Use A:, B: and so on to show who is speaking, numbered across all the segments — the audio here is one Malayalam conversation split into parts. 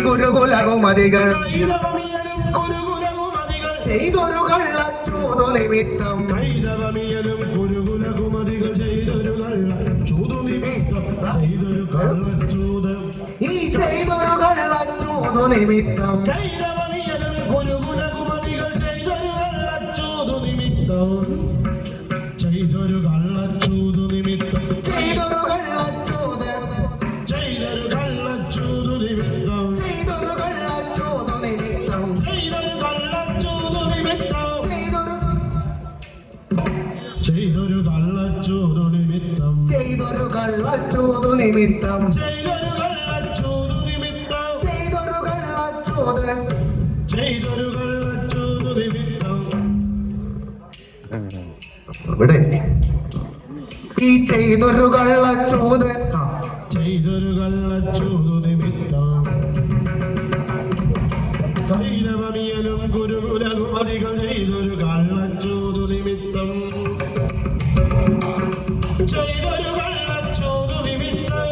A: ഗുരുകുലകുമതികൾ ചെയ്തൊരു കള്ളച്ചൂതു നിമിത്തം ഈ ചെയ്തൊരു കള്ളച്ചൂതു നിമിത്തം
B: ചെയ്തൊരു കള്ളച്ചൂതു നിമിത്തം
A: ചെയ്തൊരു കള്ളച്ചൂത്
B: ചെയ്തൊരു കള്ളച്ചൂതു നിമിത്തം
A: ചെയ്തൊരു കള്ളച്ചൂതു നിമിത്തം
B: ചെയ്തൊരു കള്ളച്ചൂതു നിമിത്തം
A: ചെയ്തൊരു
B: ചെയ്തൊരു കള്ളച്ചൂതു നിമിത്തം
A: ചെയ്തൊരു കള്ളച്ചൂതു നിമിത്തം
B: ചെയ്തൊരു കള്ളച്ചൂതു നിമിത്തം
A: ചെയ്തൊരു കള്ളച്ചൂത്
B: ചെയ്തൊരു കള്ളച്ചൂതു നിമിത്തം
A: ഇവിടെ ഈ ചെയ്തൊരു കള്ളച്ചൂത്
B: ചെയ്തൊരു കള്ളച്ചൂതു നിമിത്തം കൈരവമിയലും ഗുരുകുലകുമതികൾ ചെയ്തൊരു കള്ളച്ചൂതു നിമിത്തം ചെയ്തൊരു കള്ളച്ചൂതു നിമിത്തം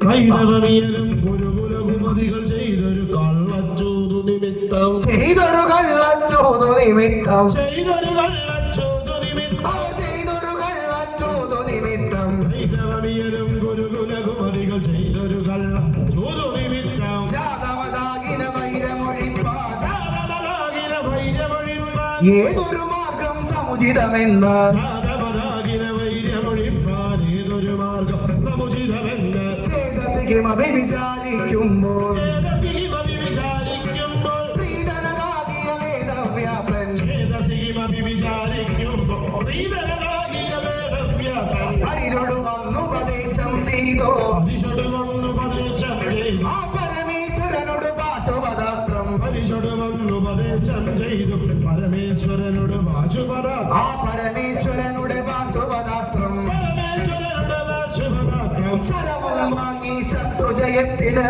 B: കൈരവമിയലും ഗുരുകുലകുമതികൾ ചെയ്തൊരു കള്ളച്ചൂതു നിമിത്തം
A: ചെയ്തൊരു കള്ളച്ചൂതു നിമിത്തം
B: ചെയ്തൊരു കള്ളച്ചൂതു നിമിത്തം
A: ചെയ്തൊരു കള്ളച്ചൂതു നിമിത്തം
B: കൈരവമിയലും ഗുരുകുലകുമതികൾ ചെയ്തൊരു കള്ളച്ചൂതു നിമിത്തം
A: ജാതവതാകിന വൈരമൊഴിപ്പാൻ
B: ജാതവതാകിന വൈരമൊഴിപ്പാൻ
A: ഏതൊരു മാർഗം സമുചിതമെന്ന്
B: ജാതവതാകിന വൈരമൊഴിപ്പാൻ ഏതൊരു മാർഗം സമുചിതമെന്ന്
A: ചേതസികമഭി വിചാരിക്കുമ്പോൾ
B: ചേതസികമഭി വിചാരിക്കുമ്പോൾ
A: പ്രീതനതാകിയ വേദവ്യാസൻ
B: ചേതസികമഭി വിചാരിക്കുമ്പോൾ പ്രീതനതാകിയ വേദവ്യാസൻ
A: ഹരിരോട് വന്നുപദേശം ചെയ്തോ
B: ഹരിശോട് വന്നുപദേശം ചെയ്തു
A: ആ പരമേശ്വരനോട് പാശുപദാസ്ത്രം
B: ഹരിശോട് വന്നുപദേശം ചെയ്തു പരമേശ്വരനോട് വാശുപദാസ്ത്രം
A: ആ പരമേശ്വരനോട് പാശുപദാസ്ത്രം
B: പരമേശ്വരനോട് വാശുപദാസ്ത്രം
A: ശരവും വാങ്ങി ശത്രുജയത്തിന്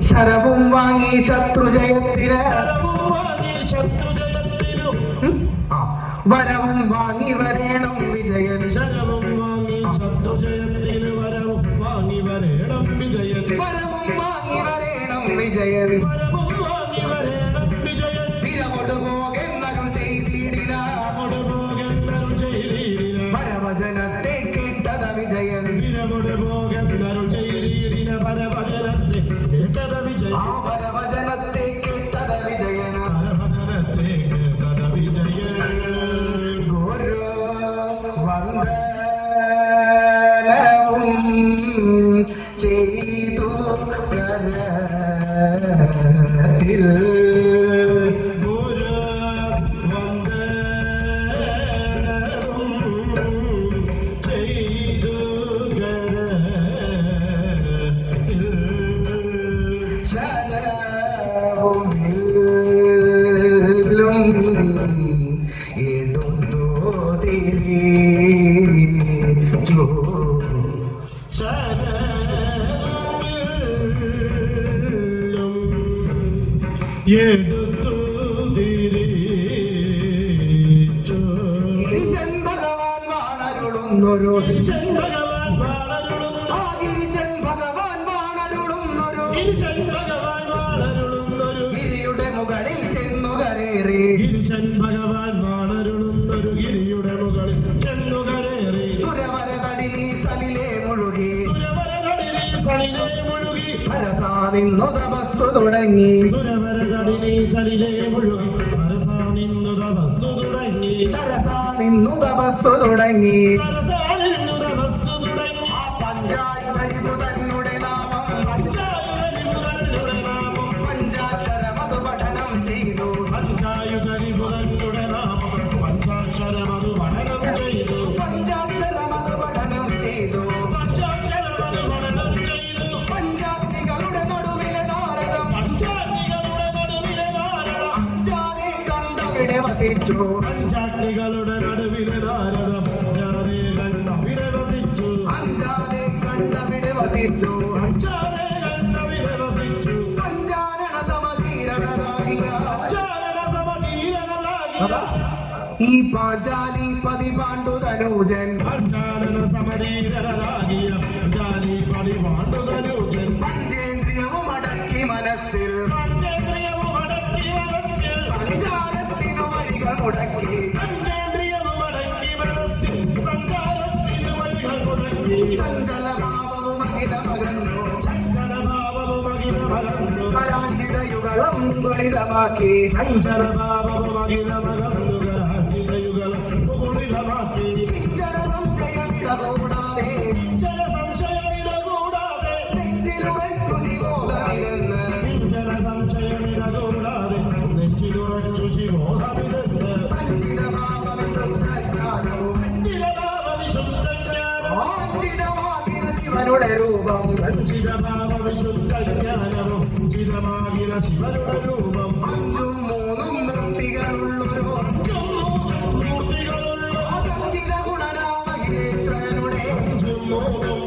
A: ശരവും വാങ്ങി ശത്രുജയത്തിന് വരവും വാങ്ങി വരേണം വിജയൻ
B: ശരവും വാങ്ങി ശത്രുജയത്തിന് വരവും വാങ്ങി വരേണം വിജയൻ
A: വരവും വാങ്ങി വരേണം വിജയൻ
B: വരവും വാങ്ങി വരേണം വിജയൻ
A: വിരമൊടു പോകെന്നരുൾ ചെയ്തിടിന പരവചനത്തെ കേട്ടത വിജയൻ
B: വിരമൊട് പോകെന്നരുൾ ചെയ്തിടിന പരവചനത്തെ കേട്ടത വിജയൻ
A: ആ പരവചനത്തെ കേട്ടത വിജയൻ
B: പരവചനത്തെ കേട്ടത വിജയൻ
A: ഗുരു വന്ദനവും ചെയ്തു കരത്തിൽ
B: ഗുരു വന്ദനവും ചെയ്തു കരത്തിൽ
A: ശരവും വില്ലും എടുത്തു തിരിച്ചു
B: ശരവും എടുത്തു തിരിച്ചു
A: ഗിരിശൻ ഭഗവാൻ വാണരുളുന്നൊരു
B: ഗിരിശൻ ഭഗവാൻ വാണരുളുന്നു
A: ആ ഗിരിശൻ ഭഗവാൻ വാണരുളുന്നൊരു
B: ഗിരിശൻ ഭഗവാൻ വാണരുളുന്നൊരു
A: ഗിരിയുടെ മുകളിൽ ചെന്നു കരേറി
B: ഗിരിശൻ ഭഗവാൻ വാണരുളുന്നൊരു ഗിരിയുടെ മുകളിൽ ചെന്നു കരേറി
A: സുരവരതടിലി സലിലെ മുഴുകി
B: സുരവരകടിലെ സലിലെ മുഴുകി
A: ഭരസാ നിന്നു തപസ്സു തുടങ്ങി
B: സുരവരകടിലെ സലിലെ മുഴുകി പരസാ നിന്നു തപസ്സു തുടങ്ങി
A: തരസാ നിന്നു തപസ്സു തുടങ്ങി
B: പരസാ നിന്നു തപസ്സു തുടങ്ങി
A: ആ പഞ്ചായ പരിപുതന്നുടെ നാമം
B: പഞ്ചായുധരിപുരനുടെ നാമം
A: പഞ്ചാക്ഷരമതു പഠനം ചെയ്തു
B: പഞ്ചായുധരിപുരനുടെ നാമം പഞ്ചാക്ഷരമതു പഠനം ചെയ്തു
A: പഞ്ചാക്ഷരമതു പഠനം ചെയ്തു
B: പഞ്ചാക്ഷരമതു പഠനം ചെയ്തു
A: പഞ്ചാഗ്നികളുടെ നടുവിലെ നാരദം
B: പഞ്ചാഗ്നികളുടെ നടുവിലെ നാരദം
A: അഞ്ചാനെ കണ്ടവിടെ വസിച്ചു
B: പഞ്ചാഗ്നികളുടെ നടുവിലെ നാരദം ഞാനേ കണ്ട
A: വസിച്ചു
B: അഞ്ചാനെ കണ്ടവിടെ വസിച്ചു
A: പഞ്ചാനന സമതീരണനായിക
B: ചാരണ സമതീരണനാകിയ
A: ഈ പാഞ്ചാലി പതിപാണ്ടു തനൂജൻ
B: പഞ്ചാരണ സമതീരണനാകിയ ജാലി പതിപാണ്ടുതനുജൻ
A: പഞ്ചേന്ദ്രിയവും അടക്കി മനസ്സിൽ
B: പഞ്ചേന്ദ്രിയവും അടക്കി മനസ്സിൽ
A: സഞ്ചാരത്തിനു വഴികൾ മുടക്കി
B: പഞ്ചേന്ദ്രിയവും അടക്കി മനസ്സിൽ സഞ്ചാരത്തിന് വഴികൾ മുടക്കി
A: ചഞ്ചലഭാവവും അഖിലമകന്നു
B: ചഞ്ചലഭാവവും അഖിലമകന്നു
A: കരാഞ്ചിതയുഗളം ഗുണിതമാക്കി
B: ചഞ്ചലഭാവവും അഖിലമകന്നു കരാഞ്ചിതയുഗളം ഗുണിതമാക്കി
A: കൂടാതെ
B: ജനസംശയമിടകൂടാതെ
A: നെഞ്ചിലുറച്ചു ശിവോധമിരുന്ന്
B: ജനസംശയമിടകൂടാതെ നെഞ്ചിലുറച്ചു ശിവോധമിരുന്ന്
A: സഞ്ചിതഭാവവിശുദ്ധജ്ഞാനവും
B: സഞ്ചിതഭാവവിശുദ്ധജ്ഞാനം
A: ആഞ്ചിതമാകിയ ശിവനുടെ രൂപം
B: സഞ്ചിതഭാവവിശുദ്ധജ്ഞാനവും ചിതമാകിയ ശിവരുടെ രൂപം
A: അഞ്ചും മൂന്നും മൂർത്തികളുള്ളൊരു
B: മൂർത്തികളുള്ള
A: സഞ്ചിത ഗുണനാമകേശ്വരനുടെ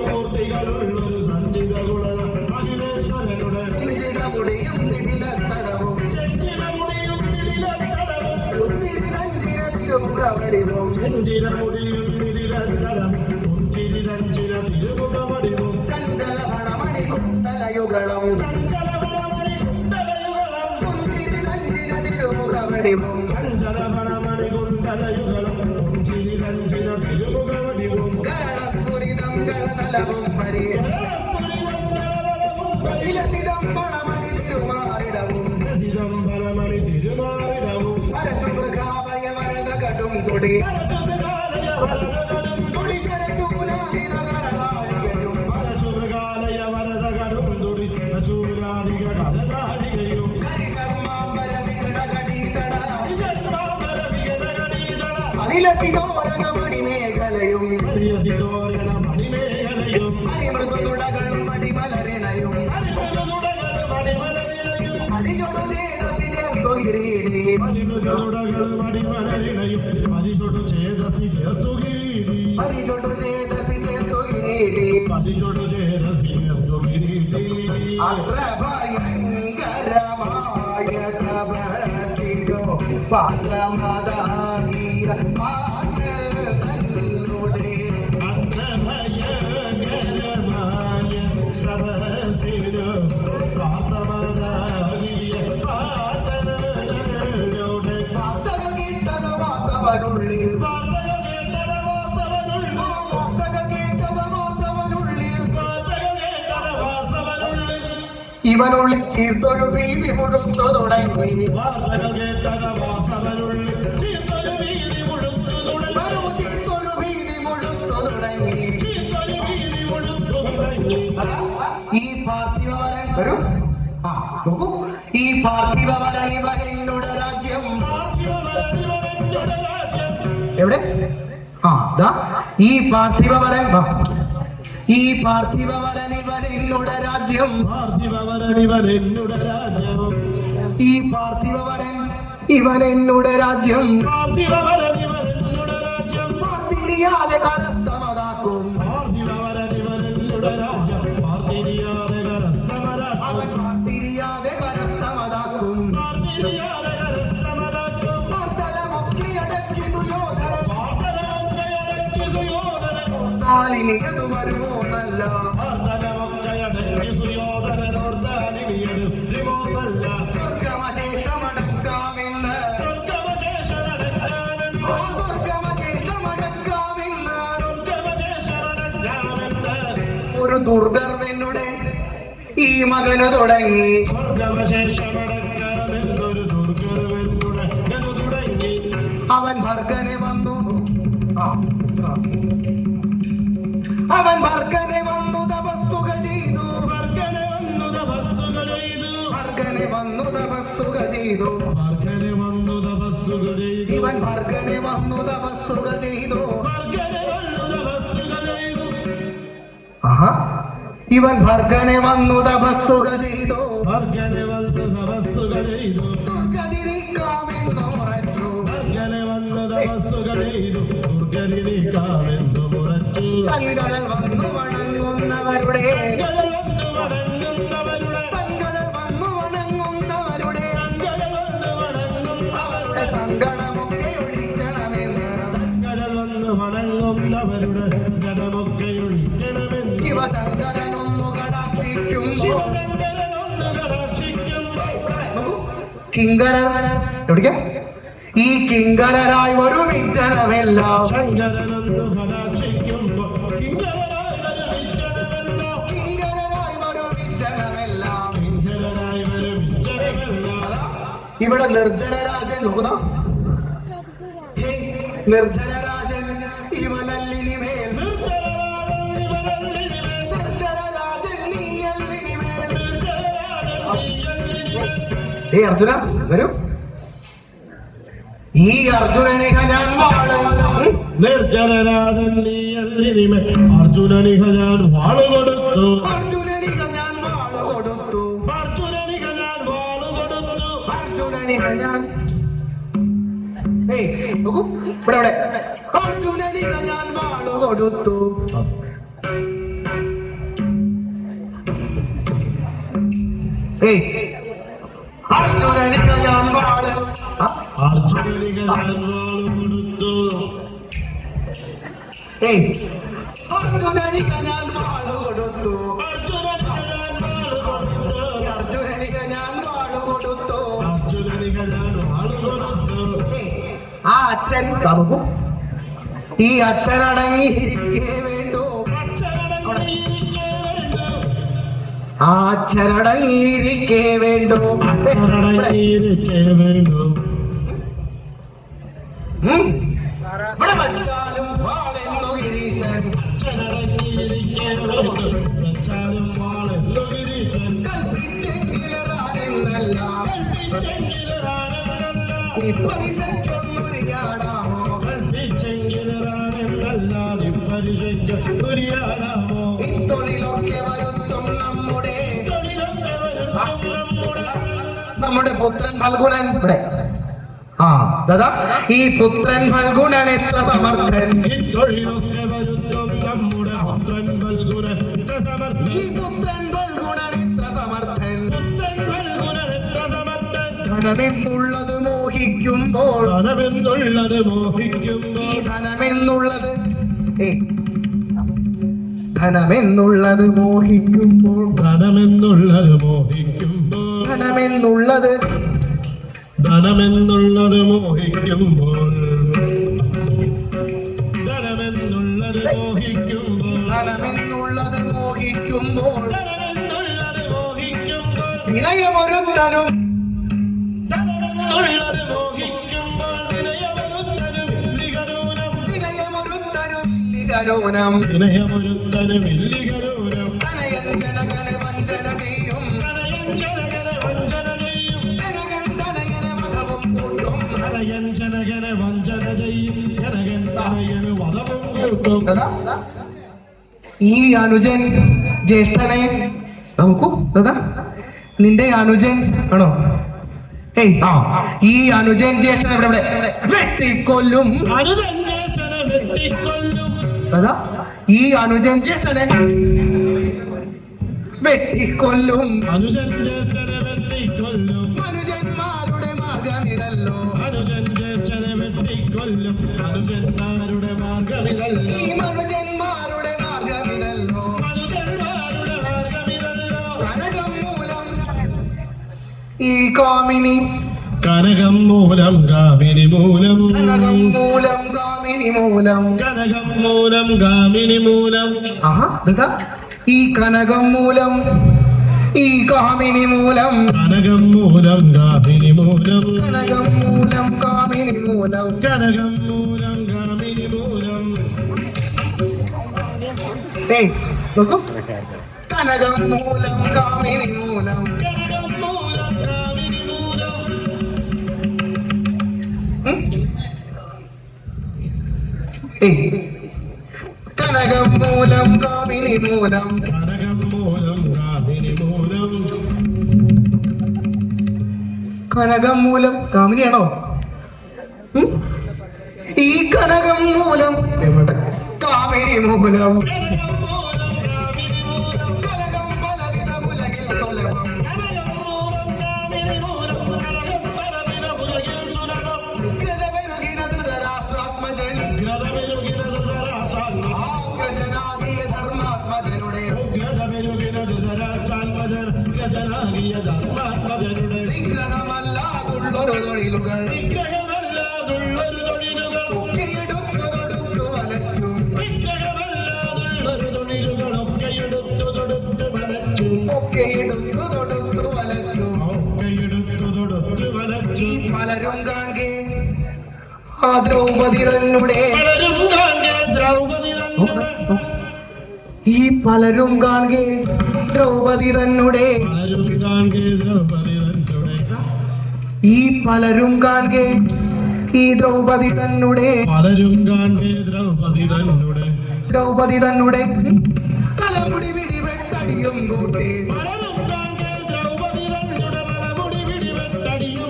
B: മൂർത്തികളുള്ളൊരു സഞ്ചിത ഗുണന അഖിലേശ്വരനുടെ
A: ചെഞ്ചിത മുടിയും നിലത്തടവും
B: ചെഞ്ചിത മുടിയും നിലത്തടവും
A: ഉച്ചിരിതഞ്ചിര തിരുമുറവടിവും
B: ചെഞ്ചിത മുടിയും നിലത്തടം ഉഞ്ചിരിതഞ്ചിര തിരുമുഖവടിവും
A: ചഞ്ചലഭണമണി കുണ്ടലയുഗളം
B: ചഞ്ചലപരമണി കുണ്ടലയുഗളം
A: ഉച്ചിരിതഞ്ചിര തിരുമുറവടിവും
B: ചഞ്ചലപരമണി കുണ്ടലയുഗളം ഉഞ്ചിരിതഞ്ചിര തിരുമുഖവടിവും
A: ഗരണപുരിതം ഗണനലവും പരി വിലപിതം പണമണി തിരുമാറിടവും
B: ചിദംബരമണി തിരുമാറിടവും
A: പരശുമൃഗാവയ വരദ കടും കൊടി
B: പരശുമൃഗാലയ വരദകടും
A: തുടിച്ചരൂലാഹിതകരനാഴികയും
B: പരശുമൃഗാലയ വരദകടും തുടി ശൂലാധിക കരനാഴികയും
A: കരികർമാമ്പര വികടകടീതട
B: ജന്മാന്തര വികടകടീതള
A: അനിലപിതോരകമണി മേഖലയും
B: ഹരിയതിതോരണ മണിമേഖലയും
A: അരിമൃദുടകളും അടിമലരണയും
B: ഹരിമൃദുടകളും മണിമലരിണയും
A: അടിയൊടു ചേതസി ചേർത്തുകിരീടി
B: ഹരിമൃദുടകളും മണിമലരിണയും ഹരിചൊടു ചേതസി ചേർത്തുകിരീടി
A: അരിചൊടു ചേതസി ചേർത്തുകിരീടി
B: ഹരിചൊടു ചേതസി ചേർത്തുകിരീടി
A: അത്ര ഭയങ്കരമായ തപസ്സിലോ പാത്രമതാകിയ പാത്രങ്ങളുടെ
B: അത്ര ഭയങ്കരമായ തപസ്സിലോ പാത്രമതാകിയ പാത്രങ്ങളുടെ
A: വാർത്തകൾ കേട്ടത് വാസവനുള്ളിൽ
B: വാർത്തകൾ കേട്ടത വാസവനുള്ളിൽ
A: വാർത്തകൾ കേട്ടത് വാസവനുള്ളിൽ
B: വാർത്തകൾ കേട്ടത വാസവനുള്ളിൽ
A: ഇവനുള്ളിൽ ചീർത്തൊരു ഭീതി മുഴുത്തു തുടങ്ങി
B: വാർത്തകൾ കേട്ടത വാസവനുള്ളിൽ ചീർത്തൊരു ഭീതി മുഴുത്തു തുടങ്ങി
A: വരൂ ചീർത്തൊരു ഭീതി മുഴുത്തു തുടങ്ങി
B: ചീർത്തൊരു ഭീതി മുഴുത്തു തുടങ്ങി
A: ഈ പാർത്ഥിവവരൻ വരും ആ നോക്കൂ ഈ പാർത്ഥിവവരൻ ഇവരുടെ രാജ്യം
B: പാർത്ഥിവവരനിവരന്റെ രാജ്യം
A: എവിടെ ആ ദാ ഈ പാർത്ഥിവവരൻ വാ. ഈ പാർത്ഥിവവരൻ ഇവരുടെ രാജ്യം
B: പാർത്ഥിവവരനിവരനുടെ രാജ്യം
A: ഈ പാർത്ഥിവവരൻ ഇവനെന്നുടെ രാജ്യം
B: പാർത്ഥിവവരനിവരനുടെ രാജ്യം
A: പാർത്തിരിയാതെ കരസ്ഥമതാക്കും
B: പാർത്ഥിവവരനിവരനുടെ രാജ്യം പാർത്ഥിരിയാതെ കരസ്ഥമരാക്കും
A: അവൻ പാർത്തിരിയാതെ കരസ്ഥമതാക്കും
B: പാർത്ഥിരിയാതെ കരസ്ഥമരാക്കും
A: പാർത്തലമൊക്കെ അടക്കി ദുര്യോധനൻ
B: പാർത്ഥലമൊക്കെയടക്കി സുയോധനൻ
A: കാലിനിയതു വരുമോ നല്ല
B: പാർത്ഥലമൊക്കെയടക്കി സുയോധനനോർത്താനിനിയതു രിമോന്നല്ല
A: സ്വർഗമശേഷമടക്കാമെന്ന്
B: സ്വർഗമശേഷമടക്കാമെന്ന്
A: സ്വർഗമശേഷമടക്കാമെന്ന്
B: സ്വർഗമശേഷമടക്കാമെന്ന്
A: ഒരു ദുർഗർവനുടെ ഈ മകന് തുടങ്ങി
B: സ്വർഗമശേഷമടക്കാമെന്നൊരു ദുർഗർവനുടെ തുടങ്ങി
A: അവൻ ഭർഗനെ വന്നു അവൻ ഭർഗനെ വന്നു തപസ്സുക ചെയ്തു
B: വർഗനെ വന്നു തപസ്സുക ചെയ്തു
A: ഭർഗനെ വന്നു തപസ്സുക ചെയ്തു
B: വർഗനെ വന്നു തപസ്സുക ചെയ്തു
A: ഇവൻ ഭർഗനെ വന്നു തപസ്സുക ചെയ്തു
B: വർഗനെ വന്നു തപസ്സുക ചെയ്തു
A: ആഹാ ഇവൻ ഭർഗനെ വന്നു തപസ്സുക ചെയ്തു
B: വർഗനെ വന്നു തപസ്സുക ചെയ്തു
A: ദുർഗതിരിക്കാമെന്നു ഉറച്ചു
B: വർഗനെ വന്നു തപസ്സുക ചെയ്തു ദുർഗനിരിക്കാമെന്നു മുറച്ചു
A: കൺകൾ വന്നു വണങ്ങുന്നവരുടെ
B: വരുന്നവരുടെ ജനമൊക്കെ ഒഴിക്കണമെന്ന്
A: ശിവശങ്കരനൊന്നു കടാക്ഷിക്കും
B: ശിവശങ്കരനൊന്ന് കടാക്ഷിക്കും
A: കിങ്കരൻ എവിടേക്കാ ഈ കിങ്കരരായി ഒരു വിജനമെല്ലാം
B: ശങ്കരനൊന്ന് കടാക്ഷിക്കുമ്പോ കിങ്കരനായി വരും ജനമെല്ലാം
A: കിങ്കരരായി ഒരു വിജനമെല്ലാം
B: കിങ്കരനായി വരും ജനമെല്ലാം
A: ഇവിടെ നിർജ്ജനരാജൻ നോക്കുന്ന നിർജ്ജനരാജൻ ഇവനല്ലിനിമേൽ നിർജ്ജനരാജൻ നീയല്ലിനിമേൽ അർജുന വരൂ ഈ അർജുനനിക ഞാൻ വാള്
B: നിർജ്ജനരാജൻ നീയല്ലിനിമേ അർജുനനിക ഞാൻ വാളു കൊടുത്തു
A: അർജുനനിക ഞാൻ വാള് കൊടുത്തു
B: അർജുനനിക ഞാൻ വാളു കൊടുത്തു
A: അർജുനനിക ഞാൻ നോക്കൂ ഇവിടെ അർജുനനിക ഞാൻ വാള് കൊടുത്തു അർജുനനിക ഞാൻ വാള്
B: അർജുനനിക ഞാൻ വാളു കൊടുത്തു
A: അർജുനനിക ഞാൻ വാള് കൊടുത്തു
B: അർജുനനിക ഞാൻ വാളു കൊടുത്തു
A: അർജുനനിക ഞാൻ വാള് കൊടുത്തു
B: അർജുനനിക ഞാൻ വാളു കൊടുത്തു
A: ആ അച്ഛൻ തറുകും ഈ അച്ഛനടങ്ങിയിരിക്കേ വേണ്ടു ആ അച്ഛനടങ്ങിയിരിക്കേ വേണ്ടു ഇവിടെ വച്ചാലും വാളെന്നു ഗിരീശൻ കൽപ്പിച്ചെങ്കിലറാനെന്നല്ല തൊഴിലൊക്കെ വരുത്തും നമ്മുടെ പുത്രൻ ഫൽഗുണൻ ഇവിടെ ദാദാ ഈ പുത്രൻ ഫൽഗുണൻ എത്ര സമർത്ഥൻ
B: തൊഴിലൊക്കെ വരുത്തും നമ്മുടെ പുത്രൻ ഫൽഗുണൻ എത്ര സമർത്ഥൻ
A: ഈ പുത്രൻ ഫൽഗുണൻ എത്ര സമർത്ഥൻ
B: പുത്രൻ ഫൽഗുണൻ എത്ര സമർത്ഥൻ
A: ധനമെന്നുള്ളത് മോഹിക്കുമ്പോൾ
B: ധനമെന്നുള്ളത് മോഹിക്കുമ്പോൾ
A: ഈ ധനമെന്നുള്ളത് ധനമെന്നുള്ളത് മോഹിക്കുമ്പോൾ
B: ധനമെന്നുള്ളത് മോഹിക്കുമ്പോൾ
A: ധനമെന്നുള്ളത്
B: ധനമെന്നുള്ളത് മോഹിക്കുമ്പോൾ ധനമെന്നുള്ളത് മോഹിക്കുമ്പോൾ
A: ധനമെന്നുള്ളത് മോഹിക്കുമ്പോൾ
B: ധനമെന്നുള്ളത് മോഹിക്കുമ്പോൾ
A: വിനയമൊരുത്തനും
B: ധനമെന്നുള്ളത് മോഹിക്കുമ്പോൾ വിനയമൊരുത്തനും വില്ലികരൂനം
A: വിനയമൊരുത്തനും വില്ലികരൂനം
B: വിനയമൊരുത്തനും വില്ലികരൂനം
A: തനയൻ ജനകനെ വഞ്ചന ചെയ്യും
B: തനയൻ ജനകനെ വഞ്ചന ചെയ്യും
A: ജനകൻ തനയനെ മതവും കൂട്ടും
B: തനയൻ ജനകനെ വഞ്ചന ചെയ്യും ജനകൻ തനയന് വധവും കൂട്ടും
A: ദാദാ ഈ അനുജൻ ജ്യേഷ്ഠനെ നോക്കൂ ദാദാ നിന്റെ അനുജൻ ആണോ ഈ അനുജൻ ജ്യേഷ്ഠൻ ഇവിടെ വെട്ടിക്കൊല്ലും
B: അനുജനെ വെട്ടിക്കൊല്ലും
A: ദാദാ ഈ അനുജൻ ജ്യേഷ്ഠനെ വെട്ടിക്കൊല്ലും
B: അനുജൻ ജ്യേഷ്ഠനെ വെട്ടിക്കൊല്ലും
A: അനുജന്മാരുടെ മാർഗമിതല്ലോ
B: അനുജൻ ജ്യേഷ്ഠനെ വെട്ടിക്കൊല്ലും അനുജന്മാരുടെ മാർഗമിതല്ലോ
A: ഈ മനുജന്മാരുടെ മാർഗമിതല്ലോ
B: അനുജന്മാരുടെ മാർഗമിതല്ലോ
A: കനകം മൂലം ഈ കാമിനി
B: കനകം മൂലം കാമിനി മൂലം
A: കനകം മൂലം കാമിനി മൂലം
B: കനകം മൂലം കാമിനി മൂലം
A: ദാദാ ഈ കനകം മൂലം ഈ കാമിനി മൂലം
B: കനകം മൂലം കാമിനി മൂലം
A: കനകം മൂലം കാമിനി മൂലം
B: കനകം മൂലം കാമിനി മൂലം
A: നോക്കൂ കനകം മൂലം കാമിനി മൂലം
B: കനകം മൂലം കാമിനി മൂലം
A: കനകം മൂലം കാമിനി മൂലം
B: കനകം മൂലം കാമിനി മൂലം
A: കനകം മൂലം കാമിനിയാണോ ഈ കനകം മൂലം എവിടെ കാമിനി മൂലം കനകം പലവിധ ഉലകിൽ സുലഭം കൃതപെരുകിന ധൃതരാഷ്ട്രാത്മജൻ
B: ധർമ്മനാകിയ ധർമാത്മജരുടെ
A: വിഗ്രഹമല്ലാതുള്ളൊരു തൊഴിലുകൾ
B: വിഗ്രഹമല്ലാതുള്ളൊരു തൊഴിലുകൾ
A: ഒക്കെയെടുത്തു തൊടുത്തു വലച്ചു
B: വിഗ്രഹമല്ലാതുള്ളൊരു തൊഴിലുകളൊക്കെ എടുത്തു തൊടുത്തു വലച്ചു
A: ഒക്കെയെടുത്തു തൊടുത്തു വലച്ചു
B: ഒക്കെ എടുത്തു തൊടുത്തു വലച്ചു
A: ഈ പലരും കാണെ ആ ദ്രൗപദി തന്നെ
B: പലരും കാണെ ദ്രൗപദി തന്നെ
A: ഈ പലരും കാണെ ദ്രൗപദി തന്നെ
B: പലരും കാണെ ദ്രൗപദി തന്നെ
A: ഈ പലരും കാണെ ഈ ദ്രൗപദി തന്നെ
B: പലരും കാണെ ദ്രൗപദി തന്നെ
A: ദ്രൗപദി തന്നെ തലമുടി പിടിവെട്ടടിയും കൂട്ടി
B: പലരും കാണെ ദ്രൗപദി തന്നെ തലമുടി പിടിവെട്ടടിയും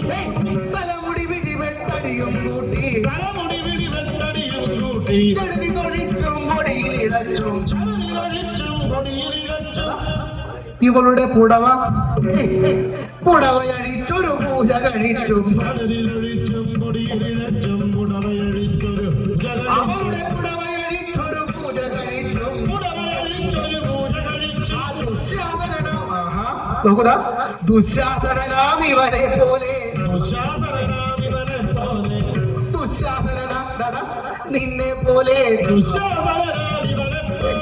A: തലമുടി പിടിവെട്ടടിയും കൂട്ടി
B: തലമുടി പിടിവെട്ടടിയും കൂട്ടി
A: ചെറുതി തൊഴിച്ചും പൊടിയിലിടച്ചും
B: ചുരുളി കഴിച്ചും കൊടിയിലിരച്ചും
A: ഇവളുടെ പുടവയഴിച്ചൊരു പൂജ കഴിച്ചും
B: പലരിലൊഴിച്ചും കൊടിയിലിരച്ചും പുടവയഴിച്ചൊരു
A: അവളുടെ പുടവയഴിച്ചൊരു പൂജ കഴിച്ചും
B: പുടവയഴിച്ചൊരു പൂജ കഴിച്ചു
A: ദുശാസനാം ഇവനെ പോലെ
B: ദുശാസനാമിവനെ പോലെ
A: ദുശാസന നിന്നെ പോലെ
B: ദുശാസനാമിവനെ പോലെ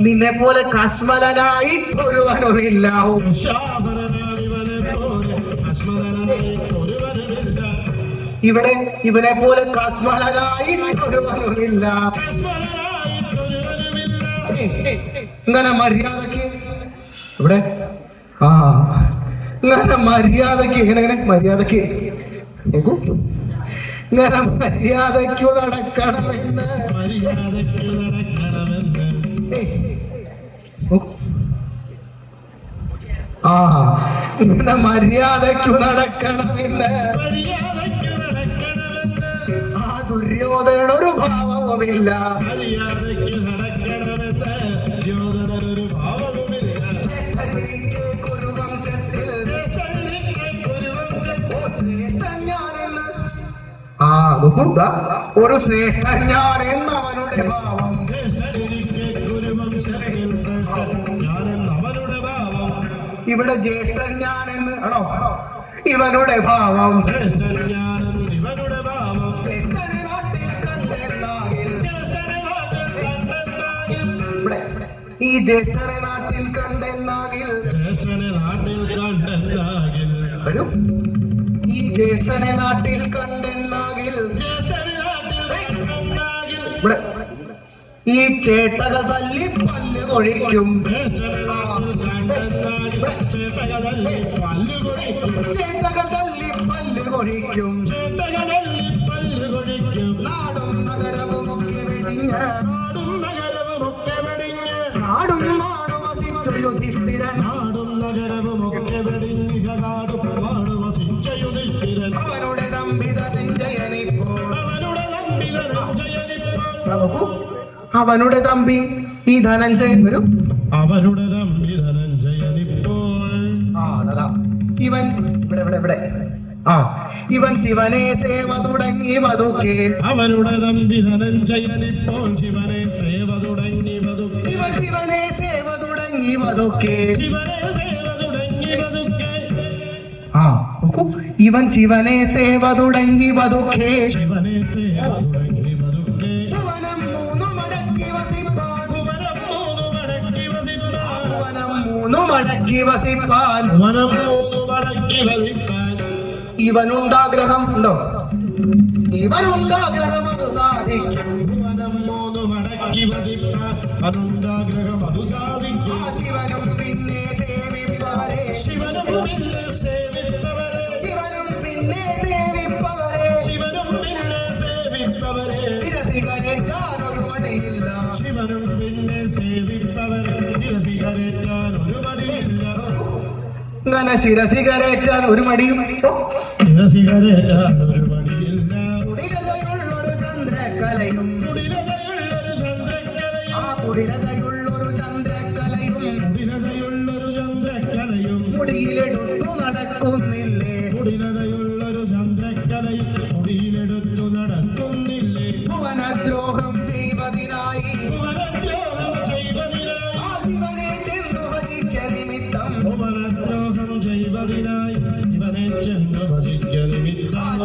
A: നിന്നെ പോലെ കശ്മലനായിട്ടൊരുവനുമില്ല
B: ദുശാസനാമിവനെ പോലെ അശ്മതനായി ഒരുവനുമില്ല
A: ഇവിടെ ഇവനെ പോലെ കശ്മലനായിട്ടൊരുവനുമില്ല
B: അശ്മതനായി ഒരുവനുമില്ല
A: ഇങ്ങനെ മര്യാദക്ക് ഇവിടെ ആ ഇങ്ങനെ മര്യാദക്ക് ഇങ്ങനെ മര്യാദക്ക് നോക്കൂ ഇങ്ങനെ മര്യാദയ്ക്കു നടക്കണമെന്ന്
B: മര്യാദയ്ക്ക് നടക്കണമെന്ന്
A: നോക്കൂ. ആ ഇങ്ങനെ മര്യാദയ്ക്കു നടക്കണമെന്ന്
B: മര്യാദയ്ക്ക് നടക്കണമെന്ന്
A: ആ ദുര്യോധനൊരു ഭാവവുമില്ല
B: മര്യാദയ്ക്ക് നടക്കണമെന്ന് യോധനൊരു ഭാവവുമില്ല
A: കുരുവംശത്തിൽ
B: ദേശനിക്ക് ഒരു വംശത്തിൽ
A: ശ്രേഷ്ഠൻ ഞാനെന്ന് ആ നോക്കൂട്ട ഒരു ശ്രേഷ്ഠൻ ഞാൻ എന്നവനുടെ ഭാവം
B: ജ്യേഷ്ഠനിക്ക് ഒരു വംശത്തിൽ ശ്രേഷ്ഠൻ ഞാനെന്നവരുടെ ഭാവം
A: ഇവിടെ ജ്യേഷ്ഠൻ ഞാനെന്ന് ആണോ ഇവനുടെ ഭാവം
B: ജ്യേഷ്ഠൻ ഞാനെന്ന് ഇവരുടെ ഭാവം
A: ജ്യേഷ്ഠനെ നാട്ടിൽ കണ്ടെന്നാകിൽ
B: ജ്യേഷ്ഠനെ നാട്ടിൽ കണ്ടെന്നാകിൽ
A: ഇവിടെ ഈ ജ്യേഷ്ഠനെ നാട്ടിൽ കണ്ടെന്നാകിൽ
B: ജ്യേഷ്ഠനെ നാട്ടിൽ കണ്ടെന്നാകിൽ
A: വരൂ ഈ ജ്യേഷ്ഠനെ നാട്ടിൽ കണ്ടെന്നാകിൽ
B: ജ്യേഷ്ഠനെ നാട്ടിൽ കണ്ടെന്നാകിൽ
A: ഇവിടെ ഈ ചേട്ടകൾ തല്ലി പല്ല് കൊഴിക്കും
B: ജ്യേഷ്ഠനെ നാട്ടിൽ കണ്ടെന്നാകിൽ ചേട്ടകതല്ലി പല്ലുകൊഴിക്കും
A: ചേട്ടകൾ തല്ലി പല്ല് കൊഴിക്കും
B: ചേട്ടകതല്ലി പല്ലുകൊഴിക്കും
A: നാടും നഗരവും ഒക്കെ വെടിഞ്ഞ്
B: നാടും നഗരവുമൊക്കെ വെടിഞ്ഞ്
A: നാടും നാടും വസിച്ചു യുധിഷ്ഠിരൻ
B: നാടും നഗരവുമൊക്കെ വെടിഞ്ഞിക നാടും നാട് വസിച്ച യുധിഷ്ഠിരൻ
A: അവനുടെ തമ്പിത നെഞ്ചയനിപ്പോൾ
B: അവനുടെ നമ്പിതനഞ്ജയനിപ്പോൾ
A: നോക്കൂ അവനുടെ തമ്പി ഈ ധനഞ്ജയൻ വരും
B: അവരുടെ നമ്പിതനഞ്ജയനിപ്പോൾ
A: ആ അതാ ഇവൻ ഇവിടെ ഇവിടെ ഇവിടെ ആ ഇവൻ ശിവനെ സേവ തുടങ്ങി വധുക്കെ
B: അവരുടെ നമ്പിതനഞ്ജയനിപ്പോൾ ശിവനെ സേവ തുടങ്ങി വധുക്കെ
A: ഇവൻ ശിവനെ സേവ തുടങ്ങി വധുക്കെ
B: ശിവനെ സേവ തുടങ്ങി വധുക്കെ
A: ആ നോക്കൂ ഇവൻ ശിവനെ സേവ തുടങ്ങി വധുക്കെ
B: ശിവനെ സേവ തുടങ്ങി വധുക്കെ
A: ഭുവനം മൂന്നു മടക്കി വസിപ്പാൻ
B: ഭുവനം മൂന്നു മടക്കി വസിപ്പാൻ
A: ഭുവനം മൂന്നു മടക്കി വസിപ്പാൻ
B: ഭുവനം മൂന്നു മടക്കി വസിപ്പാൻ
A: ഇവനുണ്ടാഗ്രഹം ഉണ്ടോ ഇവനുണ്ടാഗ്രഹം അത് സാധിക്കും
B: ഭുവനം മൂന്നു മടക്കി വസിപ്പാൻ അതുണ്ടാഗ്രഹം അതു സാധിക്കും
A: ആ ശിവനും പിന്നെ സേവിപ്പവരെ
B: ശിവനും പിന്നെ സേവിപ്പവരെ
A: ശിവനും പിന്നെ സേവിപ്പവരെ
B: ശിവനും പിന്നെ സേവിപ്പവരെ
A: ശിരസികരേറ്റാനൊരു മടിയില്ല
B: ശിവനും പിന്നെ സേവിപ്പവരെ ശിരസികരേറ്റാൻ ഒരു മടിയില്ല
A: അങ്ങനെ ശിരസികരേറ്റാൻ ഒരു മടിയും
B: ശിരസികരേറ്റാൻ ഒരു മടിയില്ല
A: കുടിലതയുള്ളൊരു ചന്ദ്രക്കലയും
B: കുടിലതയുള്ളൊരു ചന്ദ്രക്കലയും
A: ആ കുടിലതയുള്ളൊരു ചന്ദ്രക്കലയും
B: കുടിലതയുള്ളൊരു ചന്ദ്രക്കലയും
A: മുടിയിലെടുത്തു നടക്കുന്നില്ലേ
B: കുടിലതയുള്ളൊരു ചന്ദ്രക്കലയും മുടിയിലെടുത്തു നടക്കുന്നില്ലേ
A: ഭുവനദ്രോഹം ചെയ്വതിനായി
B: ഭുവനദ്രോഹം ചെയ്വതിനായി
A: ആ ശിവനെ ചെന്നു ഭജിക്ക നിമിത്തം
B: ഭുവനദ്രോഹം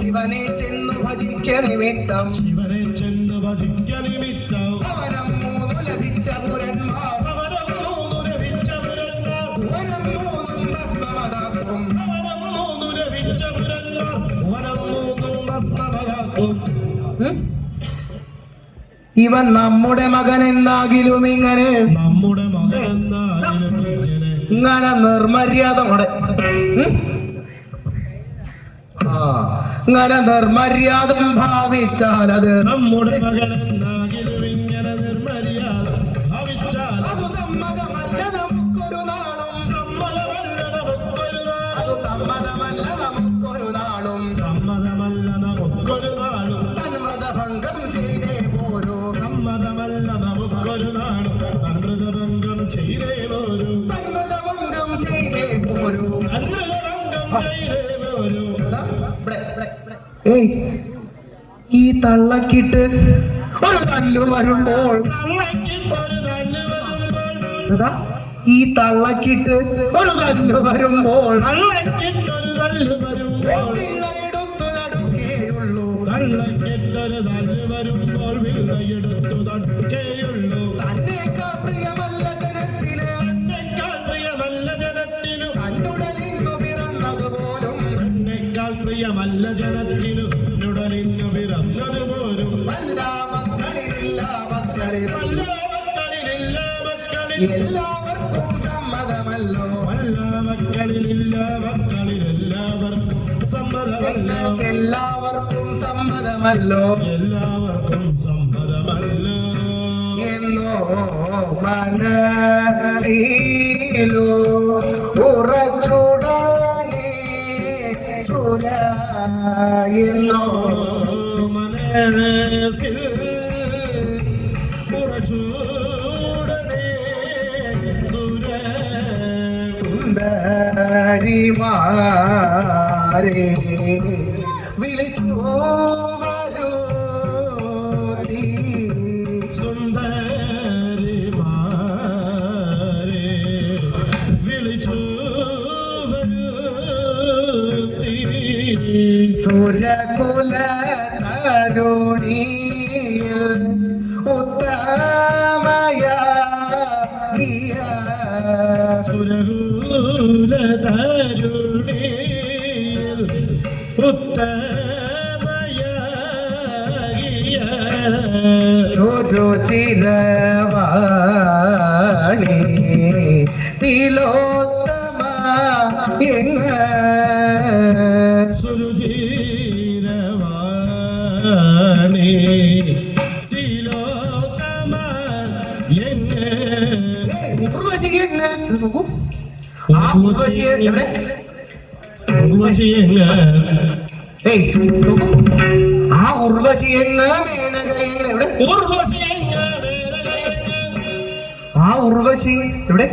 A: ശിവനെ ചെന്നു ഭജിക്ക നിമിത്തം
B: ശിവനെ ചെന്ന് വധിക്ക നിമിത്തം
A: ഭവനം മൂന്നു ലഭിച്ച പുരന്മാർ
B: ഭവനം മൂന്നു ലഭിച്ച പുരന്മാർ
A: ഭുവനം മൂന്നും ഭസ്മമതാക്കും
B: ഭവനം മൂന്നു ലഭിച്ച പുരന്മാർ ഭുവനം മൂന്നും ഭസ്മമതാക്കും.
A: ഇവൻ നമ്മുടെ മകൻ എന്നാകിലും ഇങ്ങനെ
B: നമ്മുടെ മകനെന്നാലും
A: ഇങ്ങനെ നിർമര്യാദയോടെ ഇങ്ങനെ നിർമര്യാദം ഭാവിച്ചാൽ അത്
B: നമ്മുടെ മകനെന്നാകിലും ഇങ്ങനെ നിർമര്യാദ ഭാവിച്ചാൽ
A: അത് സമ്മതമല്ല നമുക്കൊരു നാളും
B: സമ്മതമല്ല നമുക്കൊരു നാളും
A: അത് സമ്മതമല്ല നമുക്കൊരു നാളും
B: സമ്മതമല്ല നമുക്കൊരു നാളും
A: തന്മൃതഭംഗം ചെയ്തേ പോരൂ
B: സമ്മതമല്ല നമുക്കൊരു നാളും അമൃതഭംഗം ചെയ്തേ പോരൂ
A: തന്മൃതഭംഗം ചെയ്തേ പോരൂ
B: അമൃതഭംഗം ചെയ്തേ പോരൂ.
A: ഏയ് ഈ തള്ളക്കിട്ട് ഒരു തല്ലു വരുമ്പോൾ
B: തള്ളയ്ക്കൊരു തല്ല് വരുമ്പോൾ
A: ഇതാ, ഈ തള്ളക്കിട്ട് ഒരു തല്ലു വരുമ്പോൾ
B: തള്ളയ്ക്കൊരു തല്ല് വരുമ്പോൾ
A: പിള്ളയെടുത്തു നടുകേയുള്ളൂ
B: തള്ളയ്ക്കൊരു തല്ല് വരുമ്പോൾ വിള്ളയെടുത്തു തടുക്കേയുള്ളൂ.
A: തന്നേക്കാൾ പ്രിയമല്ല ജനത്തിന്
B: എന്നേക്കാൾ പ്രിയമല്ല ജനത്തിനു
A: തന്നുടലിന്നു പിറന്നതുപോലും
B: എന്നേക്കാൾ പ്രിയമല്ല ജനത്തിനു നുടലിന്നു പിറന്നതുപോലും
A: വല്ല മക്കളിലില്ല മക്കളിൽ
B: വല്ല മക്കളിലില്ല മക്കളിൽ
A: എല്ലാവർക്കും സമ്മതമല്ലോ
B: വല്ല മക്കളിലില്ല മക്കളിൽ എല്ലാവർക്കും സമ്മതമല്ലോ
A: എല്ലാവർക്കും സമ്മതമല്ലോ
B: എല്ലാവർക്കും സമ്മതമല്ലോ
A: എന്നോ മനസ്സിലോ ഉറച്ചുടനെ ചുരയെന്നോ
B: മനസ്സിൽ ഉറച്ചൂടനെ സുര
A: സുന്ദരിമാരെ വിളിച്ചു വരൂ
B: സുന്ദരിമാരെ വിളിച്ചു വരുത്തി
A: സുരകുല തരുണിയിൽ ഉത്തമയ
B: സുരകൂല തരുണിയിൽ ഉത്തമയാകിയ
A: ചുരുചിരവാണി തിലോത്തമ എങ്ങ
B: സുരുചിരവാണി തിലോത്തമ എങ്ങ
A: ഉർവശി എങ്ങ നോക്കൂ ആ ഉർവശി എവിടെ
B: ഉർവശി എങ്ങ
A: ഏയ് നോക്കൂ ആ ഉർവശി എങ്ങ മേനക എങ്ങ എവിടെ
B: ഉർവശി എങ്ങ മേനക എങ്ങ
A: ആ ഉർവശി എവിടെ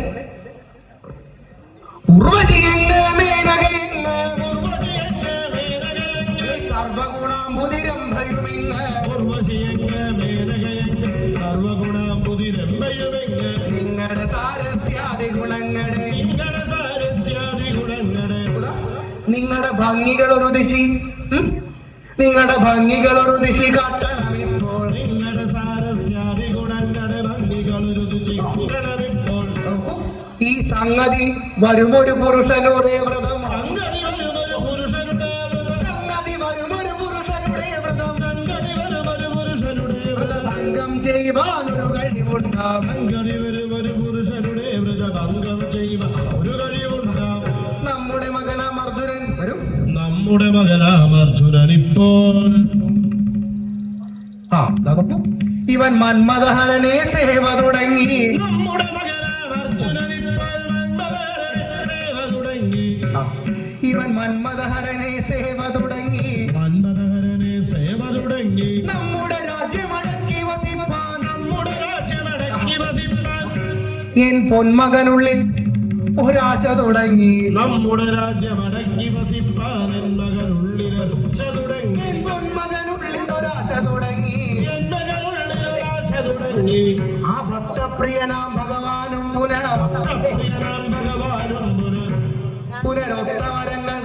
A: ഉർവശി എങ്ങ മേനക എങ്ങ
B: ഉർവശി എങ്ങ മേനക എങ്ങ
A: സർവഗുണാംബുതിരം ഭയുമിങ്ങ
B: ഉർവശി എങ്ങ മേനക എങ്ങ സർവഗുണാംബുതിരമ്പയുമെങ്ങ
A: നിങ്ങളുടെ സാരസ്യാദി ഗുണങ്ങളെ
B: നിങ്ങളുടെ സാരസ്യാദി ഗുണങ്ങളെ
A: നിങ്ങളുടെ ഭംഗികൾ ഒരു ദിശി നിങ്ങളുടെ ഭംഗികൾ ഒരു ദിശി കാട്ടണം ഇപ്പോൾ
B: നിങ്ങളുടെ സാരസ്യാദി ഗുണങ്ങളുടെ ഭംഗികളൊരു രുചിക്കണമിപ്പോൾ
A: ഈ സംഗതി വരുമൊരു പുരുഷനുടെ വ്രതം
B: സംഗതി വരുമൊരു പുരുഷനുടെ
A: സംഗതി വരുമൊരു പുരുഷനുടെ വ്രതം
B: സംഗതി വരുമൊരു പുരുഷനുടെ വ്രതം
A: സംഘം ചെയ്യുവാനൊരു കഴിവുണ്ടാവും
B: സംഗതി വരുമൊരു പുരുഷനുടെ വ്രതഭംഗം ചെയ്യുക ഒരു കഴിവുണ്ടാവും
A: നമ്മുടെ മകനാം അർജുനൻ വരും
B: നമ്മുടെ മകനാം അർജുനൻ ഇപ്പോൾ
A: നോക്കൂ ഇവൻ മന്മദഹരനെ സേവ തുടങ്ങി
B: നമ്മുടെ മകനാം അർജുനൻ ഇപ്പോൾ മന്മഥനെ സേവ തുടങ്ങി
A: ഇവൻ മന്മദഹരനെ സേവ തുടങ്ങി
B: മന്മഥനെ സേവ തുടങ്ങി
A: നമ്മുടെ രാജ്യമടക്കി വസിപ്പാൻ
B: നമ്മുടെ രാജ്യമടക്കി വസിപ്പാൻ
A: എൻ പൊന്മകനുള്ളിൽ ഒരാശ തുടങ്ങി
B: നമ്മുടെ രാജ്യമടക്കി വസിപ്പാൻ എൻ മകനുള്ളിലൊരാശ തുടങ്ങി
A: എൻ പൊന്മകനുള്ളിൽ ഒരാശ തുടങ്ങി
B: എൻ മകനുള്ളിലൊരാശ തുടങ്ങി
A: ആ ഭക്തപ്രിയനാം ഭഗവാനും
B: പ്രിയനാം ഭഗവാനും
A: പുനരൊത്തവരങ്ങൾ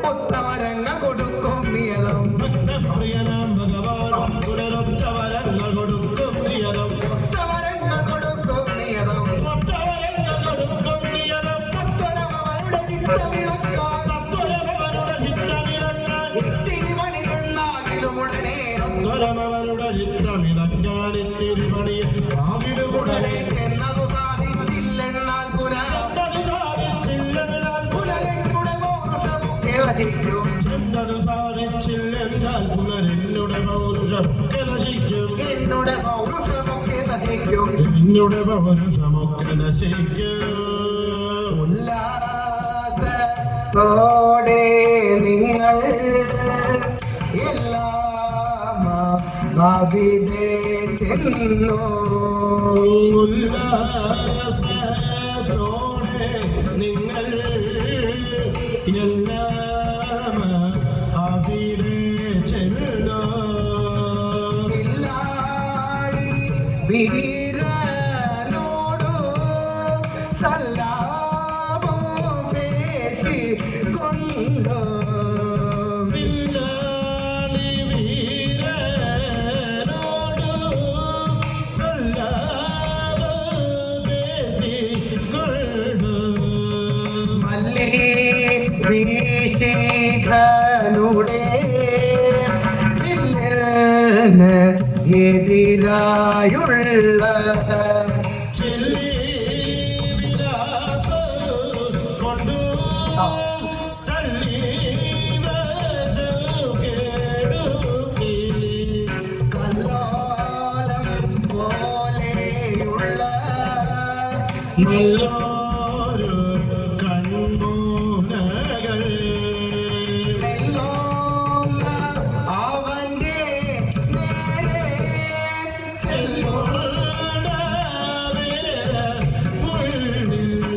A: ഒത്തവരങ്ങൾ കൊടുക്കും നീ
B: നിന്നുടെ പൗരുഷമൊക്കെ നശിക്കും.
A: ഉല്ലാസത്തോടെ നിങ്ങൾ എല്ലാം അവിടെ ചെന്നു.
B: ഉല്ലാസത്തോടെ നിങ്ങൾ എല്ലാം അവിടെ ചെന്നു.
A: വീരനോടു സല്ലാപം പേശിക്കൊണ്ടു.
B: വില്ലാളി വീരനോടു സല്ലാപം പേശിക്കൊണ്ടു.
A: മല്ലി വീശിഖനുടെ എതിരായുള്ള
B: ചെല്ലി വിലാസം കൊണ്ടു തല്ലി വശം കേടുക്കി.
A: കല്ലോലം പോലെയുള്ള
B: നല്ലൊരു കൺമൂനകൾ
A: നെല്ലോല അവന്റെ നേരെ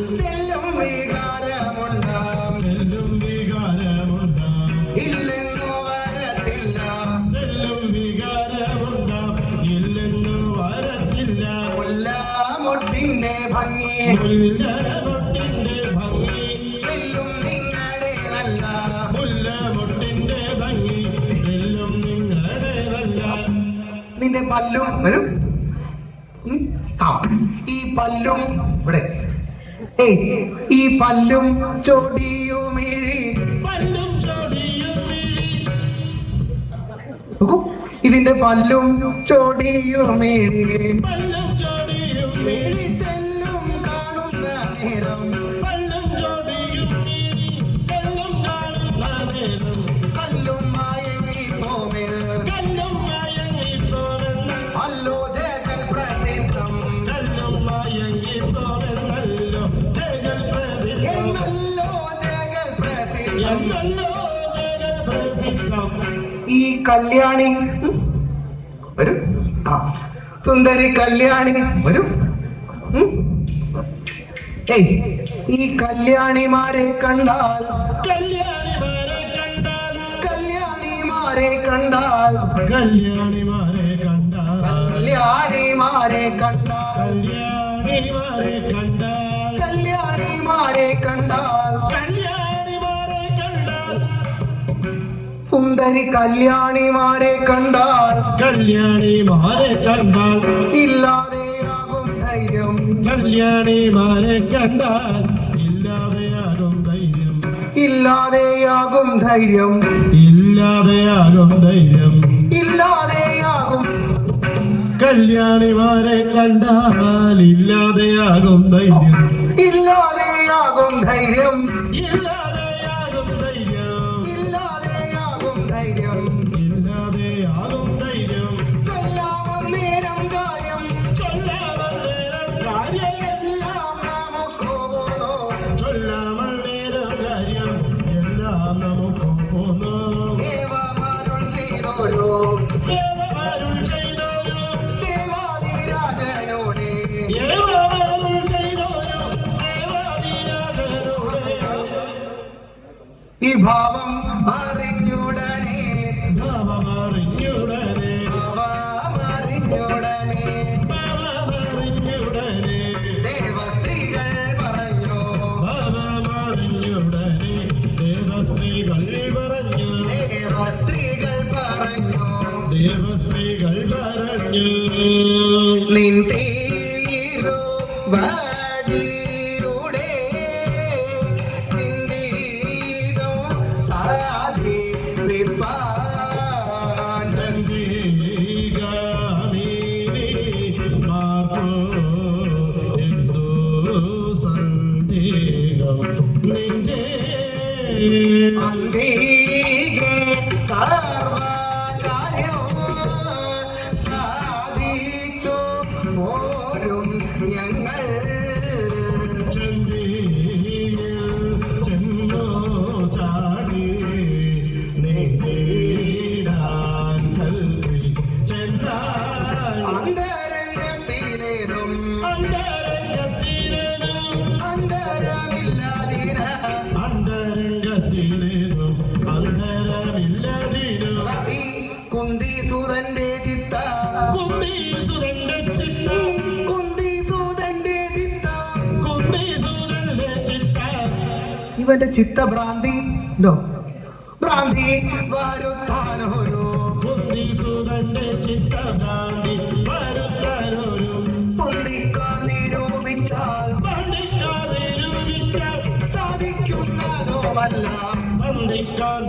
A: തെല്ലും വികാരമുണ്ടാം. ഇല്ലെന്നു വരത്തില്ല. മുല്ലാമൊട്ടിന്റെ ഭംഗി എല്ലും നിങ്ങളുടെ നല്ല. നിന്റെ പല്ലും വരും. ആ ഈ പല്ലും ഇവിടെ. ഏയ് ഈ പല്ലും ചൊടിയുമിഴി. നോക്കൂ, ഇതിന്റെ പല്ലും ചൊടിയുമിഴി. തെല്ലും കാണുന്ന നേരം കല്ലും മയങ്ങി പോമിൽ. അല്ലോ ജഗൽ പ്രസിദ്ധം എന്നല്ലോ ജഗൽ പ്രസിദ്ധം. ഈ കല്യാണി വരും. ആ സുന്ദരി കല്യാണി വരും. ഏയ് ഈ കല്യാണിമാരെ കണ്ടാൽ കല്യാണിമാരെ കണ്ടാൽ സുന്ദരി കല്യാണിമാരെ കണ്ടാൽ ഇല്ലാതെയാകും ധൈര്യം. ഇല്ലാതെയാകും ധൈര്യം. ഇല്ലാതെയാകും
B: കല്യാണിമാരെ കണ്ടാൽ ഇല്ലാതെയാകും ധൈര്യം.
A: ഇല്ലാതെയാകും ധൈര്യം.
B: ഇല്ലാതെയാകും ധൈര്യം.
A: ഇല്ലാതെയാകും ധൈര്യം.
B: ഇല്ലാതെയാകും ധൈര്യം.
A: ചൊല്ലാമം നേരം കാര്യം.
B: ചൊല്ലാമന്നേരം കാര്യം.
A: എല്ലാം നമുക്കു പോന്നോ.
B: ചൊല്ലാമൽ നേരം കാര്യം. എല്ലാം നമുക്ക് പോന്നു.
A: ദേവമാരുൾ ചെയ്തോരോ
B: ദേവമാരുൾ ചെയ്തോരോ
A: ദേവാദിരാജനോടെ.
B: ദേവമാരുൾ ചെയ്തോരോ ദേവാദിരാജനോടെ.
A: ഈ ഭാവം അറിഞ്ഞുടനെ
B: ഭാവമറിഞ്ഞുടനെ ഭാവമറിഞ്ഞുടനെ
A: ദേവസ്ത്രീകൾ പറഞ്ഞു.
B: ഭാവമറിഞ്ഞുടനെ ദേവസ്ത്രീകൾ പറഞ്ഞു. ദേവസ്ത്രീകൾ പറഞ്ഞു.
A: നിൻ തിരുവടിയുടെ നിന്ദീതം സാധിപ്പാൻ.
B: നന്ദിഗാമിനി മാർക്കോ എന്തോ സന്ദേഹം നിന്റെ
A: അന്തികെ സർവകാര്യവും സാധിച്ചു പോരും ഞങ്ങൾ
B: ചന്തിയിൽ ചെന്നു ചാടി നേടാൻ കൽവി ചെന്നാൽ
A: അന്തരംഗത്തിലേതും
B: അന്തരംഗത്തിലേതും
A: അന്തരമില്ലാതിര
B: അന്തരംഗത്തിലേതും
A: കുന്തിസുതന്റെ ചിത്ത
B: കുന്തീസുരന്റെ ചിത്ത
A: കുന്തിസുതന്റെ ചിത്ത
B: കുന്തീസുരന്റെ ചിത്ത
A: ഇവന്റെ ചിത്തഭ്രാന്തി ഉണ്ടോ ഭ്രാന്തി വരുത്താനൊരു
B: കുന്തീസുരന്റെ ചിത്തഭ്രാന്തി വരുത്താനൊരു
A: പള്ളിക്കാർ നിരൂപിച്ചാൽ
B: പണ്ടിക്കാർ നിരൂപിച്ച
A: സാധിക്കുന്നതുമല്ല
B: പണ്ടിക്കാർ